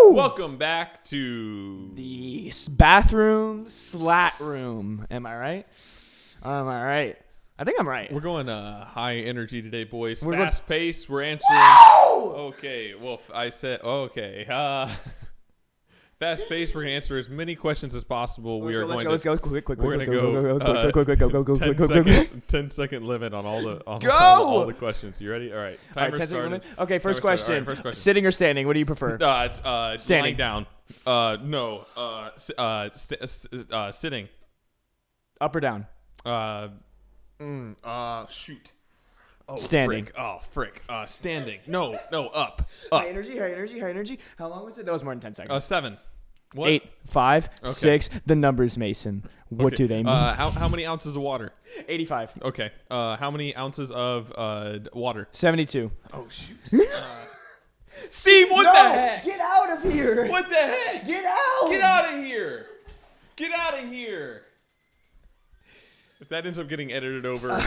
Welcome back to the Bathroom Slat Room. Am I right? I think I'm right. We're going high energy today, boys. We're Fast pace. We're answering. Whoa! Okay. Well, I said okay. Fast pace. We're gonna answer as many questions as possible. Let's go quick. We're gonna go 10-second limit on all the questions. You ready? All right. Timer started. Okay. First question. First question. Sitting or standing? What do you prefer? It's standing. Lying down. No. Sitting. Up or down? Shoot. Oh, standing. Frick. Oh, frick. Standing. No, up. High energy. How long was it? That was more than 10 seconds. 7. What? 8, 5, Okay. 6. The numbers, Mason. What do they mean? How many ounces of water? 85. Okay. How many ounces of water? 72. Oh, shoot. Steve, what the heck? Get out of here. What the heck? Get out. Get out of here. Get out of here. If that ends up getting edited over,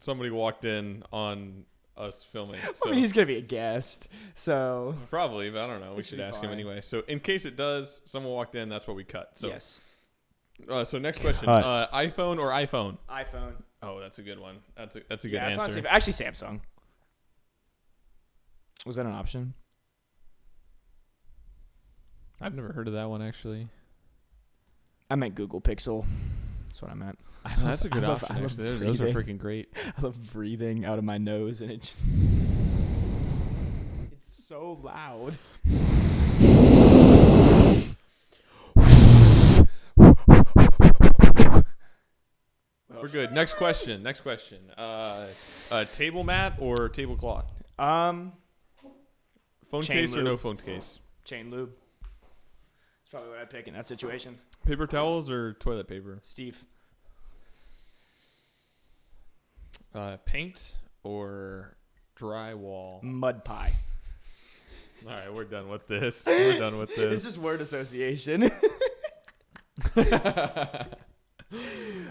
somebody walked in on us filming. So. I mean, he's going to be a guest, so. Probably, but I don't know. We should ask him anyway. So in case it does, someone walked in, that's what we cut. So. Yes. So next question. iPhone or iPhone? iPhone. Oh, that's a good one. That's a good answer. Honestly, actually, Samsung. Was that an option? I've never heard of that one, actually. I meant Google Pixel. That's what I meant. That's a good option, actually. Those are freaking great. I love breathing out of my nose, and it's so loud. We're good. Next question. Table mat or tablecloth? Phone case lube. or no phone case? Chain lube. That's probably what I'd pick in that situation. Paper towels or toilet paper? Steve. Paint or drywall? Mud pie. All right, we're done with this. It's just word association.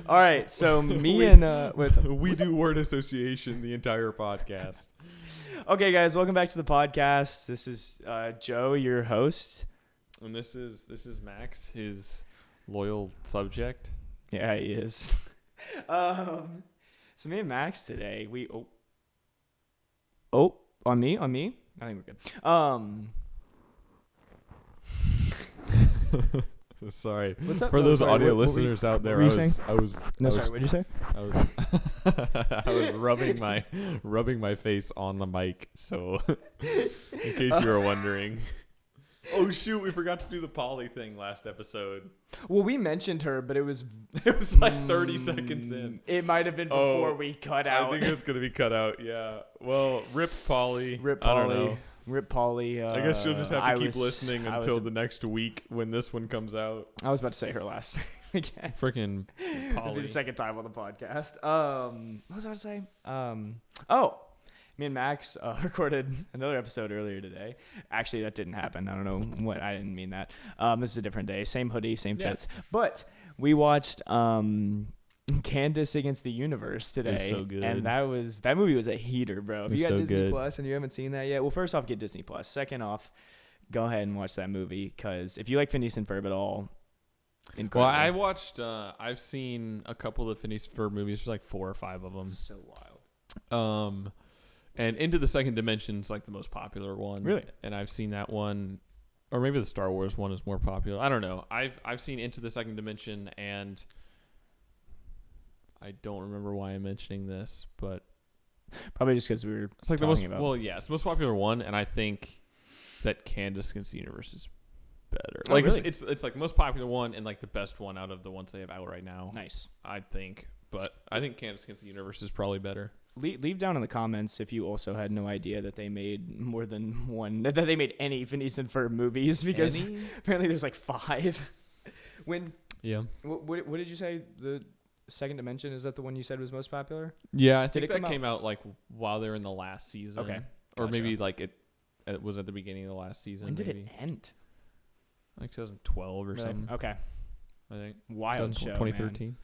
All right, so we do word association the entire podcast. Okay, guys, welcome back to the podcast. This is Joe, your host, and this is Max, his loyal subject. Yeah, he is. So me and Max today, on me. I think we're good. Sorry. What's up? For those audio listeners out there, what'd you say? I was rubbing my face on the mic, so in case you were wondering. Oh shoot, we forgot to do the Polly thing last episode. Well, we mentioned her, but it was like 30 seconds in. It might have been before we cut out. I think it was going to be cut out, yeah. Well, rip Polly. I don't know. Rip Polly. I guess you'll just have to keep listening until the next week when this one comes out. I was about to say her last name again. Freaking Polly. It'll be the second time on the podcast. What was I about to say? Me and Max recorded another episode earlier today. Actually, that didn't happen. I don't know what. I didn't mean that. This is a different day. Same hoodie, same fits. But we watched Candace Against the Universe today. It was so good. And that movie was a heater, bro. If you got so Disney good. Plus and you haven't seen that yet, well, first off, get Disney Plus. Second off, go ahead and watch that movie because if you like Phineas and Pherb at all, incredible. Well, I watched. I've seen a couple of Phineas and Pherb movies. There's like 4 or 5 of them. It's so wild. And Into the Second Dimension is like the most popular one. Really? And I've seen that one, or maybe the Star Wars one is more popular. I don't know. I've seen Into the Second Dimension, and I don't remember why I'm mentioning this, but probably just because we were. It's like the most. Well, yeah, it's the most popular one, and I think that Candace Against the Universe is better. Oh, like really? it's like the most popular one and like the best one out of the ones they have out right now. Nice. I think, but I think Candace Against the Universe is probably better. Leave down in the comments if you also had no idea that they made more than one, that they made any Phineas and Ferb movies, because apparently there's like 5. What did you say? The Second Dimension, is that the one you said was most popular? Yeah, I Did think it that come came out like while they were in the last season. Okay, Or gotcha. maybe like it was at the beginning of the last season. When did maybe. it end? Like 2012 or Really? something. Okay. I think. Wild show, 2013. man.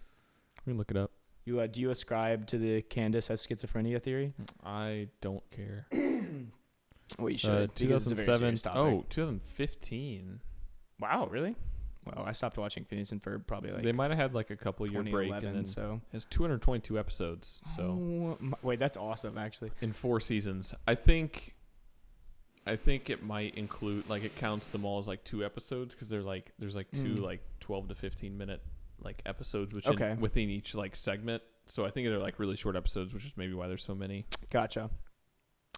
We can look it up. You do you ascribe to the Candace has schizophrenia theory? I don't care. Well, you should. because it's a very 2007. serious topic. Oh, 2015. Wow, really? Well, I stopped watching Phineas and Pherb probably like They might have had like a couple year break, and then so it has 222 episodes. So wait, that's awesome actually. in 4 seasons, I think it might include like it counts them all as like 2 episodes because they're like there's like 2 like 12 to 15 minute like episodes which within each like segment. So I think they're like really short episodes, which is maybe why there's so many. Gotcha.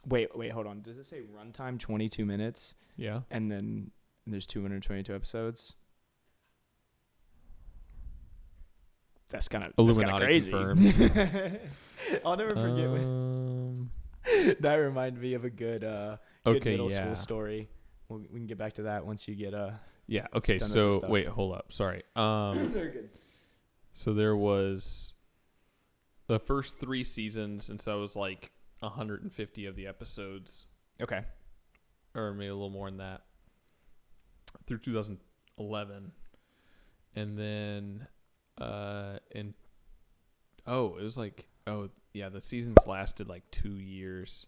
Wait, hold on. Does it say runtime 22 minutes? Yeah. And then there's 222 episodes. That's kind of crazy. Confirmed. I'll never forget that reminded me of a good middle school story. We can get back to that once you get Yeah. Okay. So wait, hold up. Sorry. Very good. So there was the first 3 seasons, and so it was like 150 of the episodes. Okay. Or maybe a little more than that. Through 2011, and then it was like the seasons lasted like 2 years.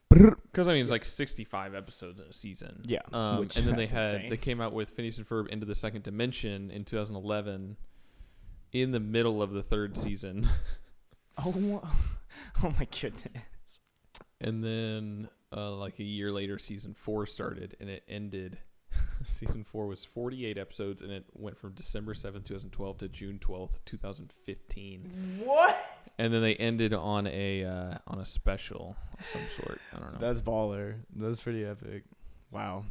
Because I mean it's like 65 episodes in a season. Yeah. And then they came out with Phineas and Pherb Into the Second Dimension in 2011, in the middle of the 3rd season. Oh my goodness. And then like a year later, season 4 started, and it ended. Season 4 was 48 episodes, and it went from December 7th, 2012 to June 12th, 2015. What? And then they ended on a special of some sort. I don't know. That's baller. That's pretty epic. Wow.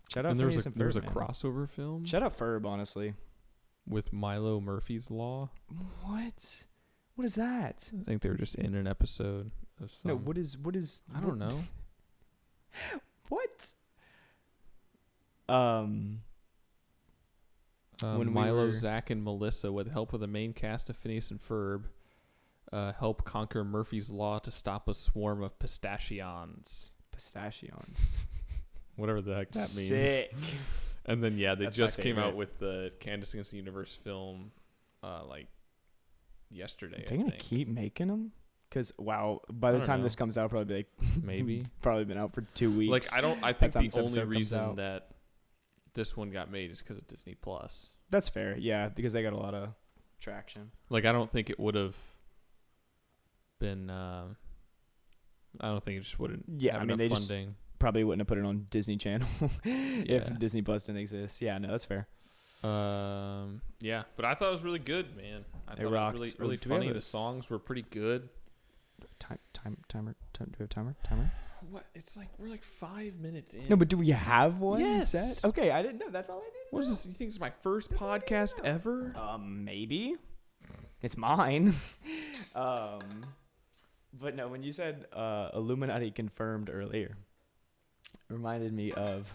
Shout out. And there was a Pherb, crossover film. Shout out Pherb, honestly. With Milo Murphy's Law. What? What is that? I think they were just in an episode of some. No, what is? I don't know. What? When Milo, Zach, and Melissa, with help of the main cast of Phineas and Pherb, help conquer Murphy's Law to stop a swarm of pistachions. Pistachions. Whatever the heck that means. Sick. And then, they just came out with the Candace Against the Universe film, like, yesterday, They're going to keep making them? Because, wow, by the time this comes out, probably like maybe. Probably been out for 2 weeks. Like, I think the only reason that this one got made is because of Disney Plus. That's fair, yeah, because they got a lot of traction. Like, I don't think it would have been. I don't think it just wouldn't. Yeah, have they funding. Just probably wouldn't have put it on Disney Channel if Disney Plus didn't exist. Yeah, no, that's fair. Yeah, but I thought it was really good, man. I thought it was really, really funny. The songs were pretty good. Timer. Do we have timer? What? It's like we're like 5 minutes in. No, but do we have one? Yes. Set? Okay, I didn't know. That's all I did. What is this? You think it's my first podcast ever? Maybe. It's mine. But no, when you said Illuminati confirmed earlier, it reminded me of.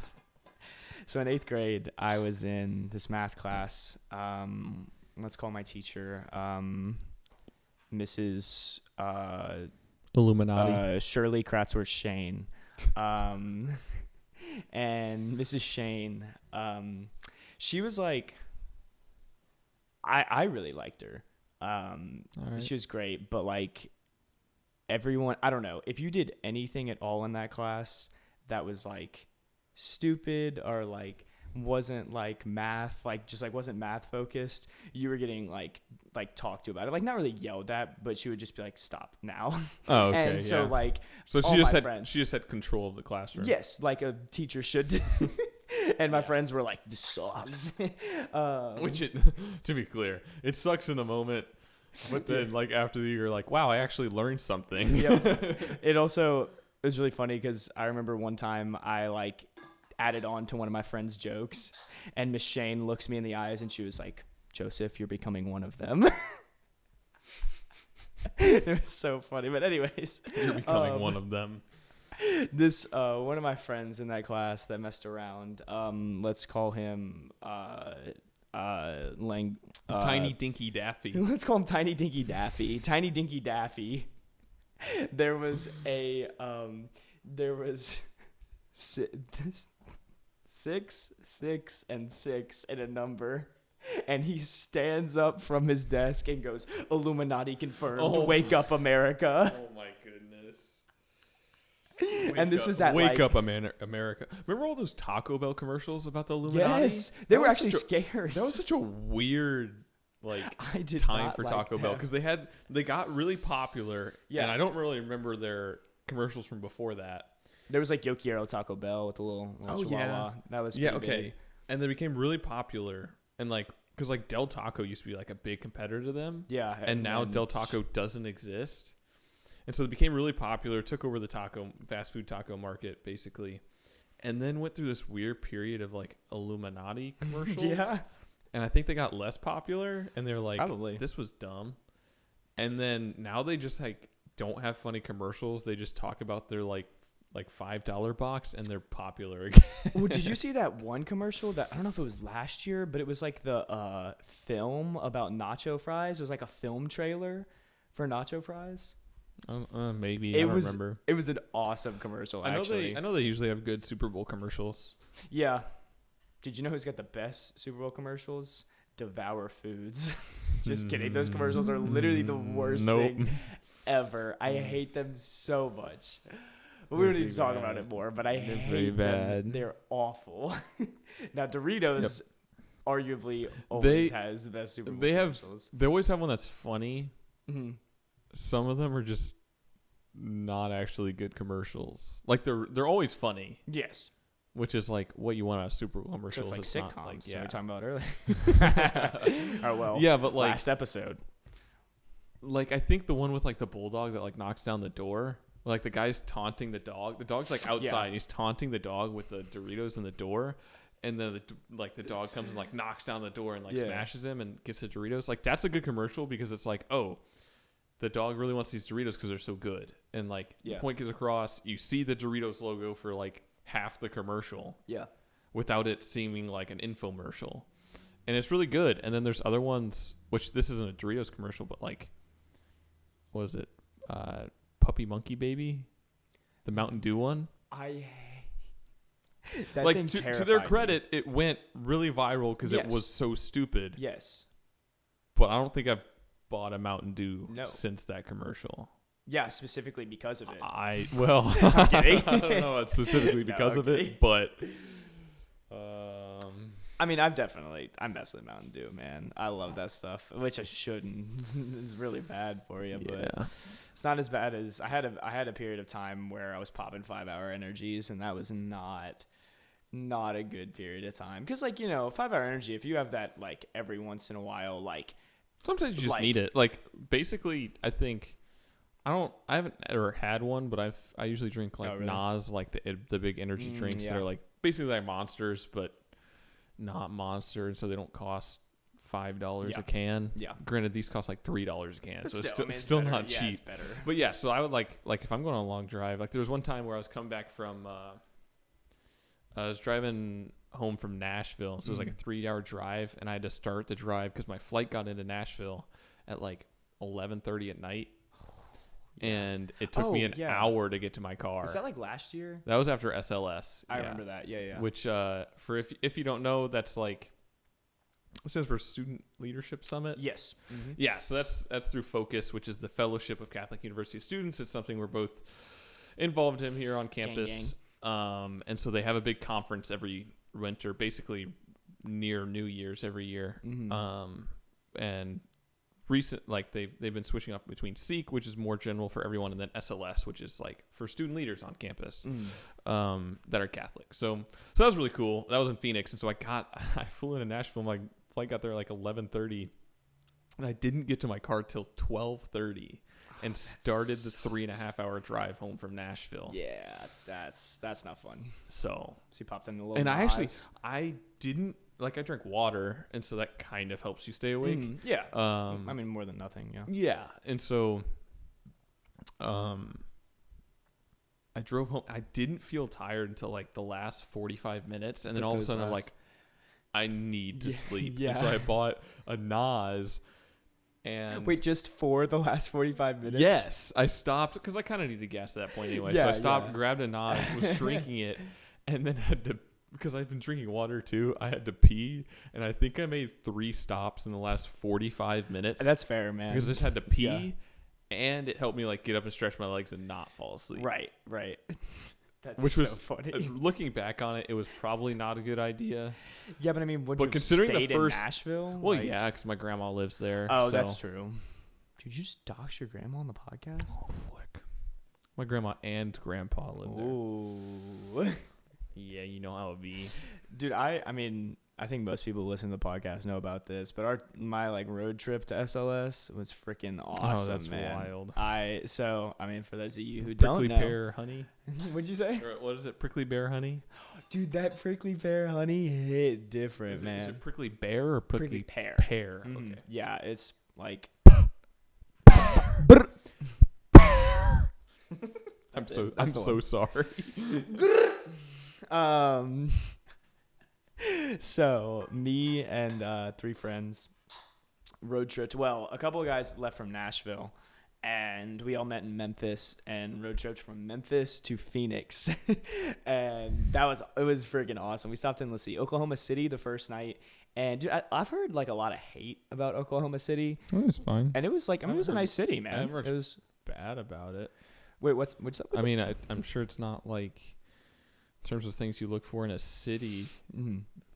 So in 8th grade, I was in this math class. Let's call my teacher Mrs. Illuminati. Shirley Kratzworth Shane. And Mrs. Shane, she was like, I really liked her. Right. She was great, but like everyone, I don't know, if you did anything at all in that class that was like stupid or like wasn't like math, like just like wasn't math focused, you were getting like talked to about it, like not really yelled at, but she would just be like, stop now. Oh, okay. And so like, so she just had control of the classroom. Yes, like a teacher should. And my friends were like, this sucks. Which to be clear, it sucks in the moment, but then like after the year, like, wow, I actually learned something. It was really funny because I remember one time I like added on to one of my friend's jokes, and Miss Shane looks me in the eyes and she was like, Joseph, you're becoming one of them. It was so funny. But anyways, you're becoming one of them. This one of my friends in that class that messed around, let's call him Tiny Dinky Daffy. Let's call him Tiny Dinky Daffy. Tiny Dinky Daffy. There was six, and 6 and a number. And he stands up from his desk and goes, "Illuminati confirmed. Wake up, America." Oh my goodness. And this was at Wake up, America. Remember all those Taco Bell commercials about the Illuminati? Yes, they were actually scary. That was such a weird I did time not for like Taco Bell, because they got really popular. Yeah. And I don't really remember their commercials from before that. There was like Yo Quiero Taco Bell with the little chihuahua. Yeah. That was Yeah, pretty okay. big. And they became really popular, and because Del Taco used to be like a big competitor to them. Yeah. And now Del Taco doesn't exist. And so they became really popular, took over the fast food taco market, basically. And then went through this weird period of like Illuminati commercials. Yeah. And I think they got less popular, and they're like, Probably. This was dumb. And then now they just like don't have funny commercials. They just talk about their like $5 box, and they're popular again. Well, did you see that one commercial that I don't know if it was last year, but it was like the film about nacho fries. It was like a film trailer for nacho fries. Maybe. I don't remember. It was an awesome commercial, actually. I know they usually have good Super Bowl commercials. Yeah. Did you know who's got the best Super Bowl commercials? Devour Foods. Just kidding. Those commercials are literally the worst thing ever. I hate them so much. We don't need to talk about it more, but I hate them. They're awful. Now, Doritos arguably always has the best Super Bowl commercials. They always have one that's funny. Mm-hmm. Some of them are just not actually good commercials. Like they're always funny. Yes. Which is like what you want out of Super Bowl commercials. So it's like sitcoms. Not we were talking about earlier. Oh, well. Yeah, but like last episode. Like I think the one with like the bulldog that like knocks down the door. Like the guy's taunting the dog. The dog's like outside. Yeah. And he's taunting the dog with the Doritos in the door. And then the dog comes and like knocks down the door and like smashes him and gets the Doritos. Like that's a good commercial because it's like, oh, the dog really wants these Doritos because they're so good. And like the point gets across. You see the Doritos logo for like half the commercial. Yeah. Without it seeming like an infomercial. And it's really good. And then there's other ones, which this isn't a Doritos commercial, but like, what is it? Puppy Monkey Baby? The Mountain Dew one? That like to their credit, it went really viral because it was so stupid. Yes. But I don't think I've bought a Mountain Dew since that commercial. Yeah, specifically because of it. I'm kidding. I don't know it's specifically because of it, but I mean, I'm messing with Mountain Dew, man. I love that stuff, which I shouldn't. It's really bad for you, but it's not as bad as I had a period of time where I was popping 5-hour energies, and that was not a good period of time. Because 5-hour energy, if you have that like every once in a while, like sometimes you just need it. Like basically, I think I haven't ever had one, but I usually drink like Nas, like the big energy drinks that are like basically like Monsters, but not Monster, and so they don't cost $5 a can. Yeah. Granted, these cost like $3 a can, so it's still not cheap. It's better. But yeah, so I would like if I'm going on a long drive, like there was one time where I was coming back from, I was driving home from Nashville, so it was like a 3-hour drive, and I had to start the drive because my flight got into Nashville at like 11:30 at night. And it took me an hour to get to my car. Was that like last year? That was after SLS. I remember that. Yeah. Which, for if you don't know, that's like, it stands for Student Leadership Summit. Yes. Mm-hmm. Yeah. So that's through Focus, which is the Fellowship of Catholic University Students. It's something we're both involved in here on campus. Gang. And so they have a big conference every winter, basically near New Year's every year. Mm-hmm. And they've been switching up between Seek, which is more general for everyone, and then SLS, which is like for student leaders on campus that are Catholic. So that was really cool. That was in Phoenix, and so I flew into Nashville. My flight got there like 11:30, and I didn't get to my car till 12:30, and started the 3.5-hour drive home from Nashville. Yeah, that's not fun. So you popped in a little. And I didn't. Like I drink water, and so that kind of helps you stay awake. Yeah. I mean, more than nothing. Yeah. Yeah, and so, I drove home. I didn't feel tired until like the last 45 minutes, and then all of a sudden I'm like, I need to sleep. Yeah. And so I bought a Nas. And wait, just for the last 45 minutes? Yes. I stopped because I kind of needed gas at that point anyway. So I stopped, grabbed a Nas, was drinking it, and then had to, because I've been drinking water too, I had to pee. And I think I made 3 stops in the last 45 minutes. That's fair, man. Because I just had to pee, and it helped me like get up and stretch my legs and not fall asleep. Right. That's Which was funny. Looking back on it, it was probably not a good idea. Yeah, but I mean, would you have considering stayed the first, in Nashville? Well, yeah, because my grandma lives there. Oh, so. that's true. Did you just dox your grandma on the podcast? Oh, flick. My grandma and grandpa live there. Ooh. Yeah, you know how it be. Dude, I mean, I think most people who listen to the podcast know about this, but my like road trip to SLS was freaking awesome. Oh, that's man. wild. I mean, for those of you who Prickly don't know, pear honey. What'd you say? Or what is it? Prickly bear honey. Dude, that prickly pear honey hit different, man. Is it prickly bear or prickly pear? Pear. Mm-hmm. Okay. Yeah, it's like. I'm so sorry. So me and 3 friends road tripped. Well, a couple of guys left from Nashville, and we all met in Memphis and road tripped from Memphis to Phoenix. And it was freaking awesome. We stopped in, let's see, Oklahoma City the first night. And dude, I've heard like a lot of hate about Oklahoma City. Well, it's fine. And it was like, I mean, it was a nice city, I man. haven't heard It was bad about it. Wait, what's up? I mean, I'm sure it's not like, in terms of things you look for in a city,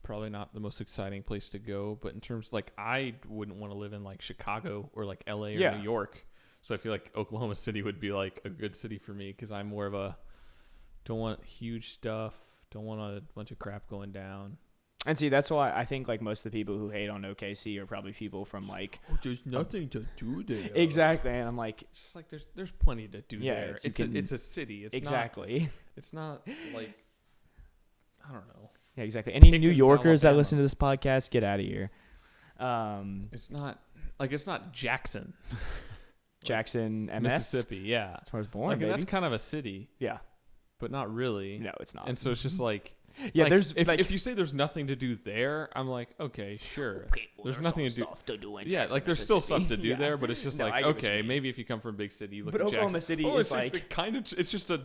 probably not the most exciting place to go. But in terms, like, I wouldn't want to live in like Chicago or like LA or New York. So I feel like Oklahoma City would be like a good city for me because I'm more of a, don't want huge stuff, don't want a bunch of crap going down. And see, that's why I think like most of the people who hate on OKC are probably people from like, there's nothing to do there. Exactly, and I'm like, it's just like there's plenty to do there. It's a city. It's exactly. It's not like, I don't know. Yeah, exactly. Any Pickens, New Yorkers Alabama. that listen to this podcast, get out of here. It's not Jackson, Jackson, MS, Mississippi. Yeah, that's where I was born. like baby. that's kind of a city. Yeah, but not really. no, it's not. And so it's just like, yeah, like, there's if you say there's nothing to do there, I'm like, okay, sure. Okay, well, there's nothing to do. Stuff to do in Yeah, Jackson, like there's still Mississippi. stuff to do Yeah. there, but it's just No, I like, get what you okay, mean. maybe if you come from a big city, you look But at Oklahoma Jackson. City it's is like, it's just a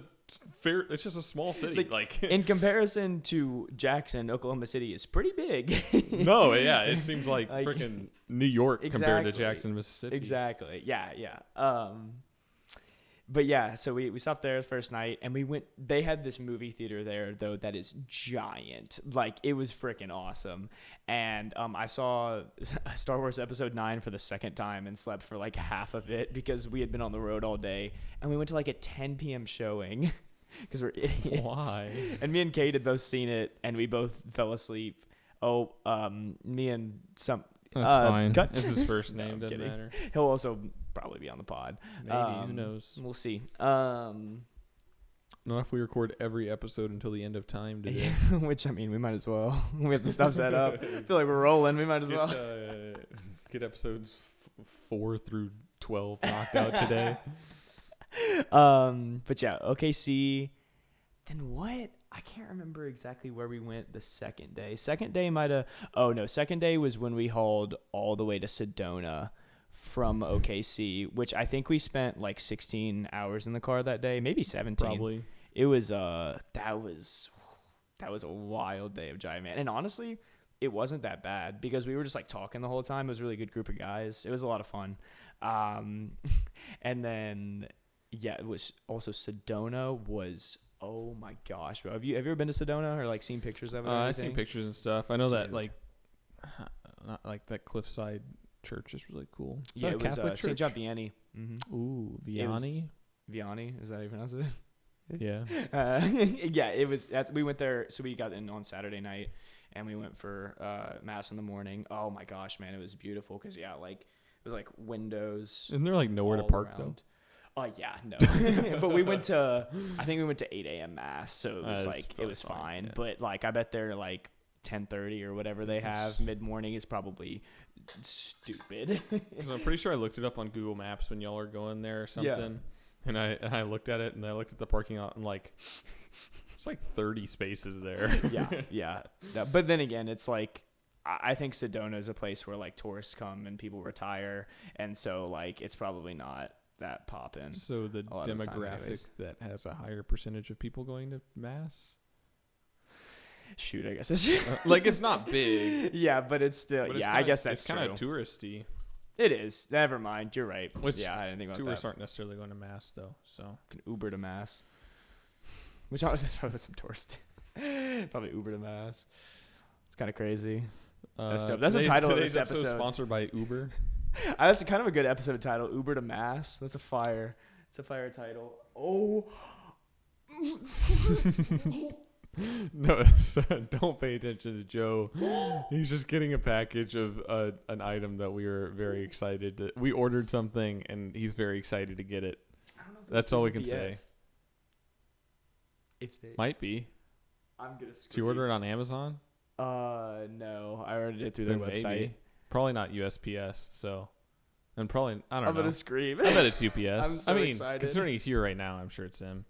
it's just a small city. Like in comparison to Jackson, Oklahoma City is pretty big. no, yeah, it seems like, Like, freaking New York compared to exactly. Jackson, Mississippi. Exactly. Yeah. But yeah, so we stopped there the first night, and we went. They had this movie theater there though that is giant. Like, it was freaking awesome. And I saw Star Wars Episode 9 for the second time and slept for like half of it because we had been on the road all day, and we went to like a 10 p.m. showing because we're idiots. Why? And me and Kate had both seen it, and we both fell asleep. Me and some. That's fine. Cut. It's his first name. I'm Doesn't kidding. matter. He'll also probably be on the pod. Maybe. Who knows? We'll see. Not if we record every episode until the end of time today. Which, I mean, we might as well. We have the stuff set up. I feel like we're rolling. We might as well. Get episodes 4 through 12 knocked out today. But yeah, OKC. Then what? I can't remember exactly where we went the second day. Second day might have. Oh no, second day was when we hauled all the way to Sedona from OKC, which I think we spent like 16 hours in the car that day, maybe 17. Probably. It was that was a wild day of driving, man. And honestly, it wasn't that bad because we were just like talking the whole time. It was a really good group of guys. It was a lot of fun. And then yeah, it was also Sedona was. Oh my gosh, bro. Have you ever been to Sedona or like seen pictures of it? I've seen pictures and stuff. I know that Dude. like, not like that Cliffside Church is really cool. Is Yeah, that a it was Catholic St. church? John Vianney. Mm-hmm. Ooh, Vianney. Vianney, is that how you pronounce it? Yeah. Yeah, it was. We went there, so we got in on Saturday night, and we went for mass in the morning. Oh my gosh, man, it was beautiful because yeah, like it was like windows. Isn't there like nowhere to park though? Yeah, no. But we went to, I think we went to 8 a.m. mass, so it was like it was fine. Yeah. But like I bet they're like 10:30 or whatever they have mid morning is probably stupid. Because I'm pretty sure I looked it up on Google Maps when y'all are going there or something, and I looked at it and I looked at the parking lot and like it's like 30 spaces there. Yeah. But then again, it's like I think Sedona is a place where like tourists come and people retire, and so like it's probably not that poppin'. So the demographic that has a higher percentage of people going to Mass. Shoot, I guess it's like it's not big. Yeah, but it's still I guess that's kind of touristy. It is. Never mind. You're right. Which I didn't think about tourists that. aren't necessarily going to Mass though. So can Uber to Mass. Which honestly is probably some tourist. Probably Uber to Mass. It's kind of crazy. That's dope. That's the title of this episode. Sponsored by Uber. That's kind of a good episode title. Uber to Mass. That's a fire. It's a fire title. Oh. No, don't pay attention to Joe. He's just getting a package of an item that we were very excited to. We ordered something, and he's very excited to get it. I don't know if that's all we can say. If they might be. I'm gonna. Did you order it on Amazon? No, I ordered it through their website. Maybe. Probably not USPS. So, and probably I don't know. I'm gonna scream. I bet it's UPS. I'm so excited. Considering he's here right now, I'm sure it's him.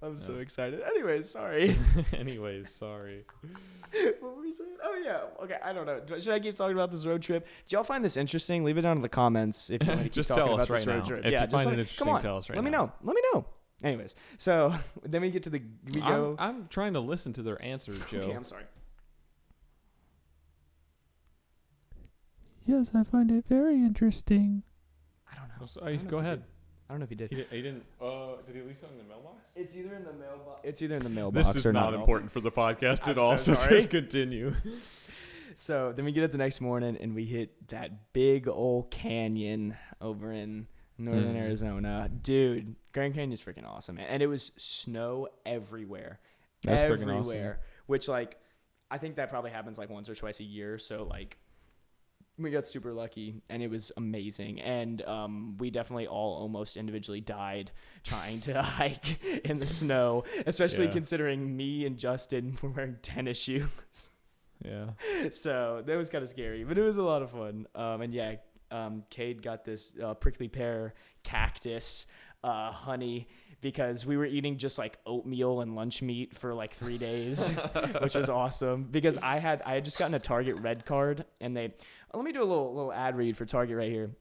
I'm so excited. Anyways, sorry. What were you saying? Oh, yeah. Okay, I don't know. Should I keep talking about this road trip? Did y'all find this interesting? Leave it down in the comments if you want to keep just talking tell about us this right road now. trip. If Yeah, you just find it interesting, come on. tell us right now. Let me know. Anyways, so then we get to we go. I'm trying to listen to their answers, Joe. Okay, I'm sorry. Yes, I find it very interesting. I don't know. So, go ahead. I don't know if he did. He didn't. Did he leave something in the mailbox? It's either in the mailbox. It's either in the mailbox. This is or not important for the podcast at all. So So sorry. just continue. So then we get up the next morning and we hit that big old canyon over in northern Arizona. Dude, Grand Canyon's freaking awesome, man. And it was snow everywhere. That's freaking everywhere. Awesome. Which, like, I think that probably happens like once or twice a year. So, like, we got super lucky and it was amazing. And we definitely all almost individually died trying to hike in the snow, especially considering me and Justin were wearing tennis shoes. Yeah. So that was kind of scary, but it was a lot of fun. Cade got this prickly pear cactus honey because we were eating just like oatmeal and lunch meat for like 3 days, which was awesome because I had just gotten a Target Red card and let me do a little ad read for Target right here.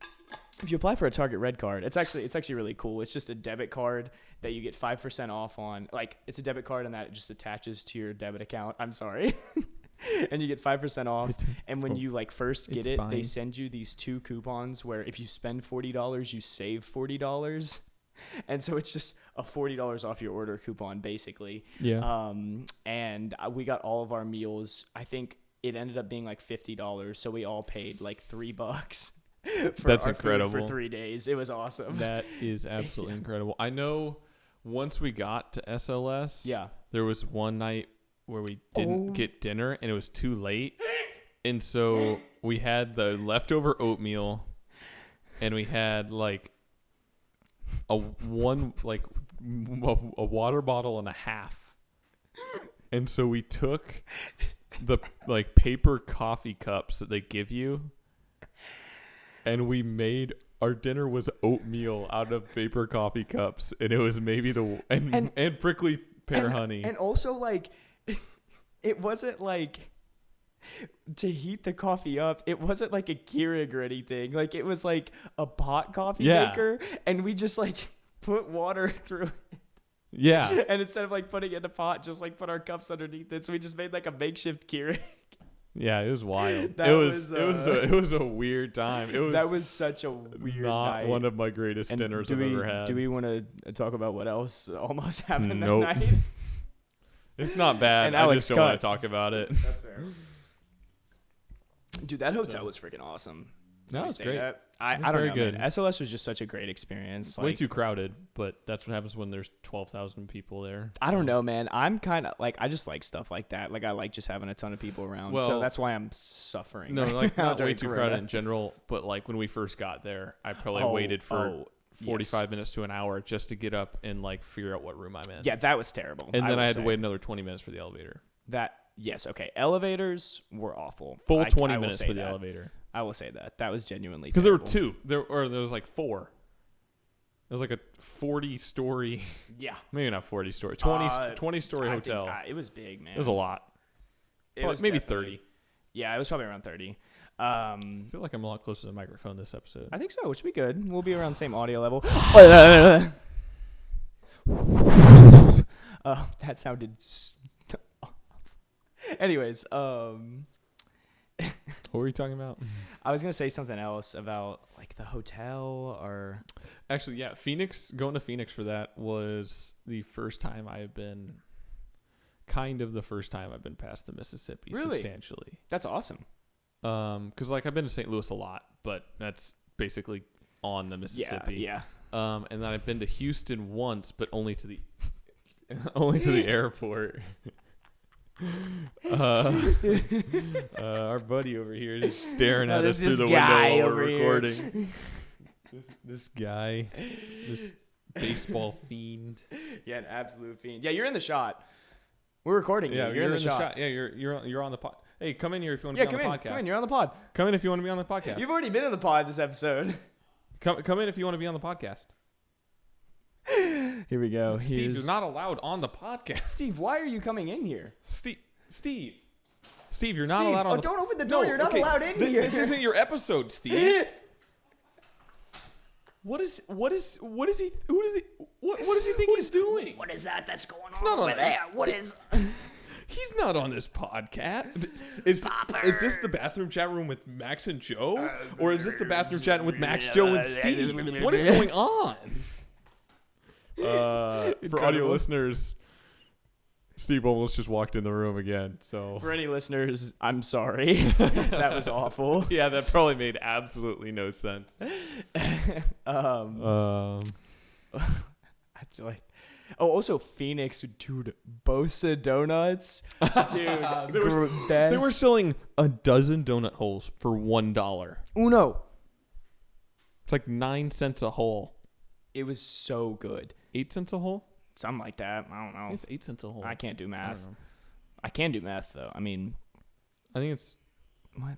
If you apply for a Target Red card, it's actually really cool. It's just a debit card that you get 5% off on. Like, it's a debit card and that it just attaches to your debit account. I'm sorry. And you get 5% off. And when you like first get it, they send you these 2 coupons where if you spend $40, you save $40. And so it's just a $40 off your order coupon, basically. Yeah. And we got all of our meals. I think it ended up being like $50. So we all paid like $3 for That's our incredible. food for 3 days. It was awesome. That is absolutely incredible. I know once we got to SLS, there was one night where we didn't get dinner and it was too late. And so we had the leftover oatmeal and we had like a water bottle and a half. And so we took the like paper coffee cups that they give you and we made our dinner was oatmeal out of paper coffee cups and it was maybe and prickly pear honey. And also like it wasn't like to heat the coffee up. It wasn't like a Keurig or anything. Like it was like a pot coffee maker, and we just like put water through it. Yeah. And instead of like putting it in a pot, just like put our cups underneath it. So we just made like a makeshift Keurig. Yeah, it was wild. It was a weird time. That was such a weird night. One of my greatest dinners I've ever had. Do we want to talk about what else almost happened that night? It's not bad. And I Alex just don't want to talk about it. That's fair. Dude, that hotel was freaking awesome. No, it's great. I don't know. Good. SLS was just such a great experience. Way too crowded, but that's what happens when there's 12,000 people there. I don't know, man. I'm kind of like, I just like stuff like that. Like I like just having a ton of people around. So that's why I'm suffering. No, like not way too Corona. crowded in general, but like when we first got there, I probably waited for 45 minutes to an hour just to get up and like figure out what room I'm in. Yeah, that was terrible. And then I had to wait another 20 minutes for the elevator. Okay. Elevators were awful. Full 20 minutes for the elevator. I will say that. That was genuinely because there were 2. There was like 4. It was like a 40-story. Yeah. Maybe not 40-story. 20-story hotel. It was big, man. It was a lot. It was maybe 30. Yeah, it was probably around 30. I feel like I'm a lot closer to the microphone this episode. I think so, which would be good. We'll be around the same audio level. That sounded. Anyways, What were you talking about? I was gonna say something else about like the hotel or. Actually, yeah, going to Phoenix for that was the first time I've been. Kind of the first time I've been past the Mississippi substantially. That's awesome. Because like I've been to St. Louis a lot, but that's basically on the Mississippi. Yeah. And then I've been to Houston once, but only to the airport. Our buddy over here is staring at us through the window while we're recording. This guy, this baseball fiend. Yeah, an absolute fiend. Yeah, you're in the shot. We're recording. Yeah, you're in the shot. Yeah, you're on the pod. Hey, come in here if you want to be on the podcast. Come in. You're on the pod. Come in if you want to be on the podcast. You've already been in the pod this episode. Come in if you want to be on the podcast. Here we go. Steve, you're not allowed on the podcast. Steve, why are you coming in here? Steve, you're not allowed on. Don't open the door. You're not allowed in here. This isn't your episode, Steve. What is he think he's doing? What is that that's going not on over on there? What is? He's not on this podcast. Is this the bathroom chat room with Max and Joe? Or is this the bathroom chat with Max, Joe, and Steve? What is going on? For audio listeners, Steve almost just walked in the room again. So For any listeners, I'm sorry. That was awful. yeah, that probably made absolutely no sense. I feel like. Oh, also Phoenix, dude. Bosa donuts, dude. They were selling a dozen donut holes for $1. Uno. It's like 9 cents a hole. It was so good. 8 cents a hole? Something like that. I don't know. It's 8 cents a hole. I can't do math. don't know. I can do math though. I mean, I think it's what?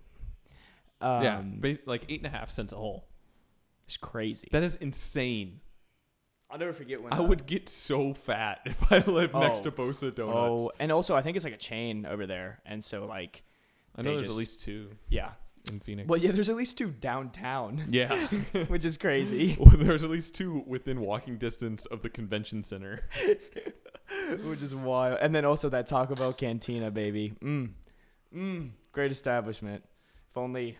like 8.5 cents a hole. It's crazy. That is insane. I'll never forget when I would get so fat if I lived next to Bosa Donuts. Oh, and also I think it's like a chain over there, and so like I know there's at least 2 yeah in Phoenix. Well, yeah, there's at least 2 downtown. Yeah, Which is crazy. Well, there's at least 2 within walking distance of the convention center. Which is wild. And then also that Taco Bell Cantina, baby. Great establishment. If only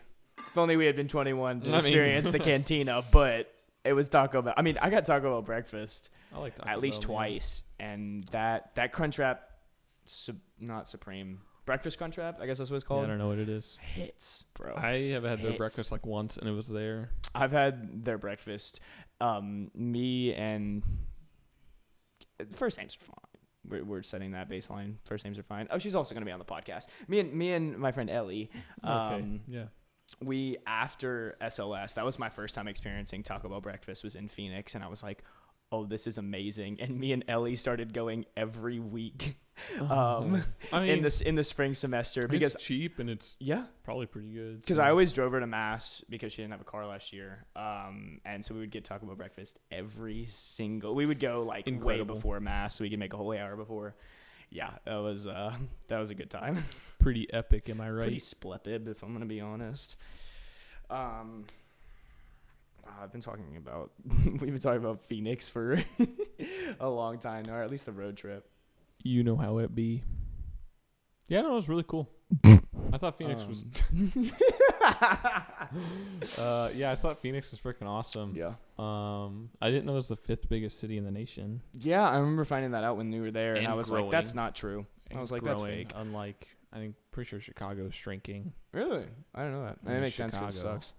we had been 21 to experience the Cantina, but it was Taco Bell. I mean, I got Taco Bell breakfast I like Taco at least Bell, twice, and that Crunchwrap, not Supreme, breakfast Crunchwrap, I guess that's what it's called. Yeah, I don't know what it is. Hits, bro. I have had their breakfast like once, and it was there. I've had their breakfast. Me and first names are fine. We're setting that baseline. First names are fine. Oh, she's also going to be on the podcast. Me and my friend Ellie. Okay. Yeah. We, after SLS, that was my first time experiencing Taco Bell breakfast, was in Phoenix, and I was like, oh, this is amazing. And me and Ellie started going every week I mean, in the spring semester because it's cheap and it's probably pretty good. Because I always drove her to Mass because she didn't have a car last year. And so we would get Taco Bell breakfast we would go like way before Mass so we could make a whole hour before. Yeah, that was a good time. Pretty epic, am I right? Pretty splendid, if I'm gonna be honest. We've been talking about Phoenix for a long time now, or at least the road trip. You know how it be. Yeah, no, it was really cool. I thought Phoenix was. I thought Phoenix was freaking awesome. Yeah. I didn't know it was the 5th biggest city in the nation. Yeah, I remember finding that out when we were there, and I was growing. like, "That's not true." I was like, "That's fake." Unlike, I think, pretty sure Chicago's shrinking. Really? I didn't know that. That makes sense because it Chicago. sucks.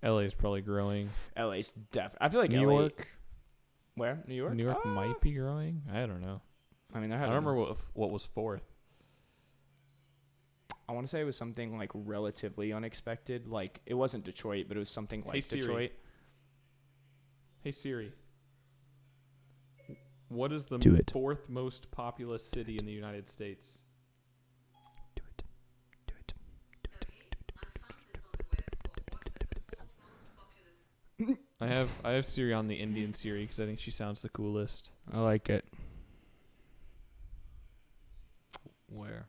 LA is probably growing. LA's I feel like New LA, York. Where? New York? New York might be growing. I don't know. I mean, I don't remember what was 4th. I want to say it was something like relatively unexpected. Like it wasn't Detroit, but it was something like Detroit. Hey Siri. What is the 4th most populous city in the United States? Do it. I have Siri on the Indian Siri because I think she sounds the coolest. I like it. Where?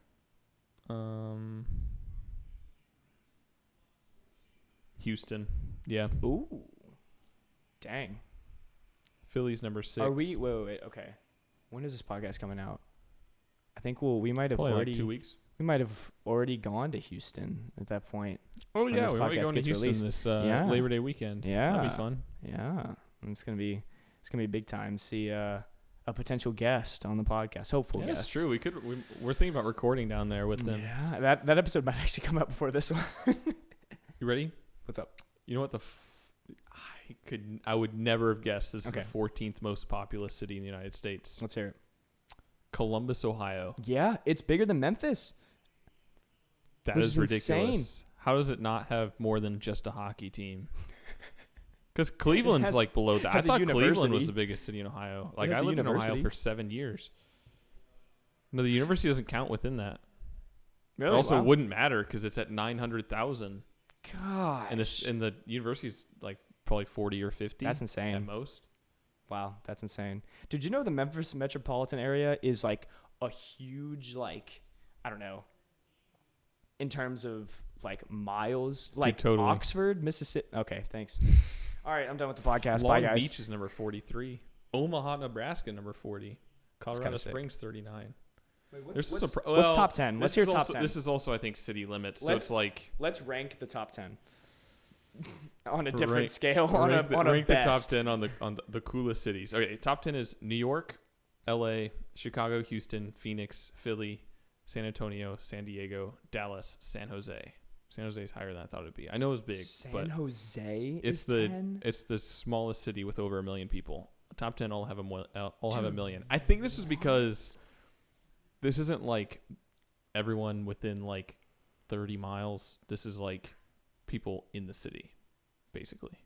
Houston. Yeah. Ooh. Dang. Philly's number 6. Are we? Wait. Okay. When is this podcast coming out? I think we might have Probably already. like 2 weeks. We might have already gone to Houston at that point. Oh when yeah, this we might be podcast going to gets Houston released. this Yeah. Labor Day weekend. Yeah. That'll be fun. Yeah. It's gonna be big time. See a potential guest on the podcast. Hopeful Yeah, guest. that's true. We're thinking about recording down there with them. Yeah. That episode might actually come out before this one. You ready? What's up? You know what I would never have guessed this is Okay. the 14th most populous city in the United States. Let's hear it. Columbus, Ohio. Yeah, it's bigger than Memphis. That Which is is ridiculous. insane. How does it not have more than just a hockey team? Because Cleveland's has- like below that. I has a thought Cleveland was university. the biggest city in Ohio. Like has I a lived in Ohio university. for 7 years. No, the university doesn't count within that. Really? It also Wow. wouldn't matter because it's at 900,000, Gosh. and the university's like probably 40 or 50. That's insane. at most. Wow, that's insane. Did you know the Memphis metropolitan area is like a huge, like, I don't know, in terms of like miles, like totally. Oxford, Mississippi. Okay, thanks. All right, I'm done with the podcast. Long Bye, guys. Beach is number 43. Omaha, Nebraska, number 40. Colorado kinda sick. Springs, 39. Wait, There's what's, just what's top 10? Let's hear top also, 10. This is also, I think, city limits. So Let's- it's like Let's rank the top 10 on a different Rank- scale. On rank a the top best. 10 on the coolest cities. Okay, top 10 is New York, L.A., Chicago, Houston, Phoenix, Philly, San Antonio, San Diego, Dallas, San Jose. San Jose is higher than I thought it would be. I know it's big, but San Jose it's is 10? it's the smallest city with over 1 million people. Top 10 all have a million. I think this is because this isn't like everyone within like 30 miles. This is like people in the city, basically.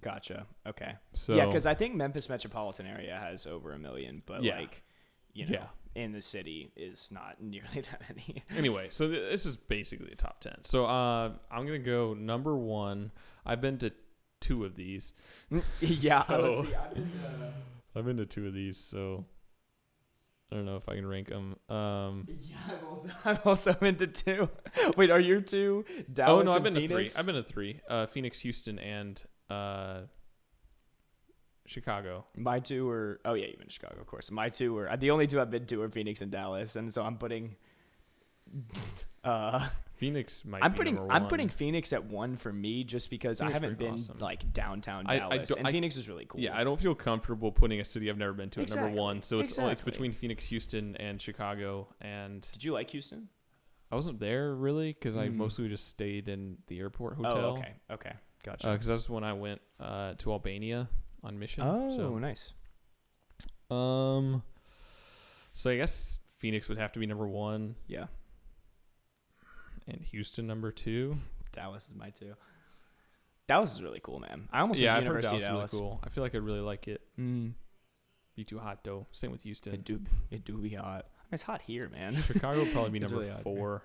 Gotcha. Okay. So Yeah, because I think Memphis metropolitan area has over 1 million, but Yeah. like, you know, Yeah. in the city is not nearly that many. Anyway, so this is basically the top 10. So I'm going to go number 1. I've been to 2 of these. Yeah. So- Let's see. I've been to 2 of these, so I don't know if I can rank them. Yeah, I'm also into 2. Wait, are your 2 Dallas Oh, no, I've and been Phoenix? to 3. I've been to 3. Phoenix, Houston, and Chicago. My 2 were. Oh yeah, you've been to Chicago, of course. My 2 were. The only 2 I've been to are Phoenix and Dallas, and so I'm putting. Phoenix might I'm be putting. number I'm 1. putting Phoenix at 1 for me, just because I Phoenix haven't pretty been awesome. like downtown I Dallas, don't- and Phoenix is really cool. Yeah, I don't feel comfortable putting a city I've never been to at number Exactly. 1. So it's Exactly. between Phoenix, Houston, and Chicago. And Did you like Houston? I wasn't there really because I mostly just stayed in the airport hotel. Oh, okay, gotcha. Because that's when I went to Albania on mission. Oh, nice. So I guess Phoenix would have to be number 1, Yeah, and Houston number 2. Dallas is my 2. Dallas is really cool, man. I almost Yeah, went I've to heard University Dallas of is really cool. I feel like I'd really like it. Mm. Be too hot though. Same with Houston. It do be hot. I mean, it's hot here, man. Chicago would probably be It's number really hot 4.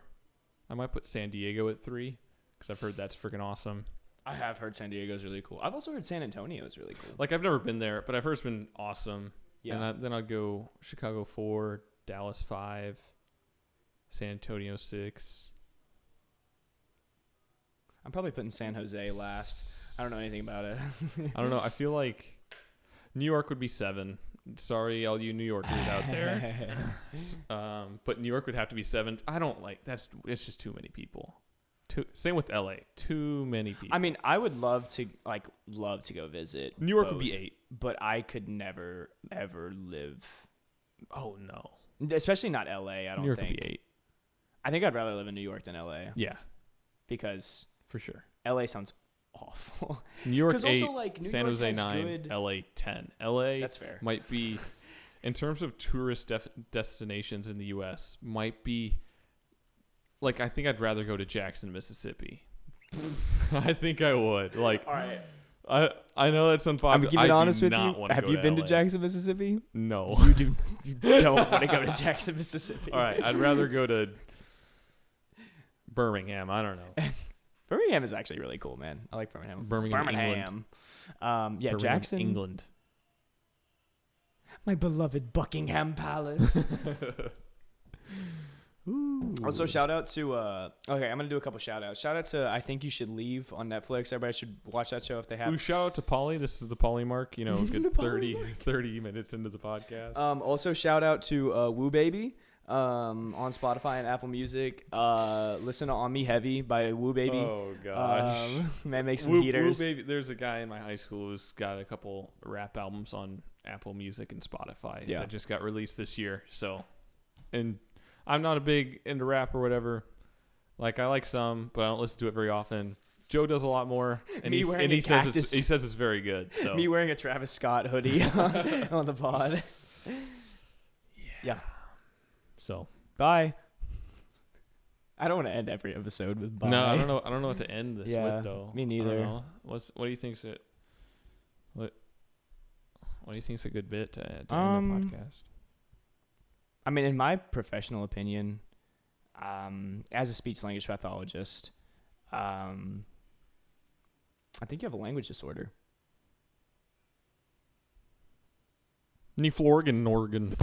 I might put San Diego at 3 because I've heard that's freaking awesome. I have heard San Diego is really cool. I've also heard San Antonio is really cool. Like I've never been there, but I've heard it's been awesome. Yeah. And then I'd go Chicago 4, Dallas 5, San Antonio 6. I'm probably putting San Jose last. I don't know anything about it. I don't know. I feel like New York would be 7. Sorry, all you New Yorkers out there. But New York would have to be 7. I don't like it's just too many people. Same with LA. Too many people. I mean, I would love to go visit. New York both, would be 8. but I could never ever live. Oh no. Especially not LA. I don't New York think. would be 8. I think I'd rather live in New York than LA Yeah, because for sure. LA sounds awful. New York 'Cause 8, also, like, New San York Jose has 9, good- LA 10. LA That's fair. might be, in terms of tourist destinations in the U.S., might be, like, I think I'd rather go to Jackson, Mississippi. I think I would. Like, All right. I know that's unpopular. I'm gonna keep it honest with you. Have Have you been to Jackson, Mississippi? No. You don't want to go to Jackson, Mississippi. All right, I'd rather go to Birmingham. I don't know. Birmingham is actually really cool, man. I like Birmingham. Birmingham, Yeah, Birmingham, Jackson, England. my beloved Buckingham Palace. Ooh. Also, shout out to okay, I'm gonna do a couple shout outs. Shout out to I Think You Should Leave on Netflix. Everybody should watch that show if they have. Ooh, shout out to Polly. This is the Polly mark. You know, good 30 minutes into the podcast. Also shout out to Woo Baby on Spotify and Apple Music. Listen to On Me Heavy by Woo Baby. Oh gosh. Man, make some Woo heaters. Baby. There's a guy in my high school who's got a couple rap albums on Apple Music and Spotify that just got released this year. So, and I'm not a big into rap or whatever. Like I like some, but I don't listen to it very often. Joe does a lot more, and he says it's very good. So. Me wearing a Travis Scott hoodie on the pod. Yeah. So bye. I don't want to end every episode with bye. No, I don't know what to end this with though. Me neither. What do you think's it? What do you think's a good bit to end the podcast? I mean, in my professional opinion, as a speech language pathologist, I think you have a language disorder. Organ.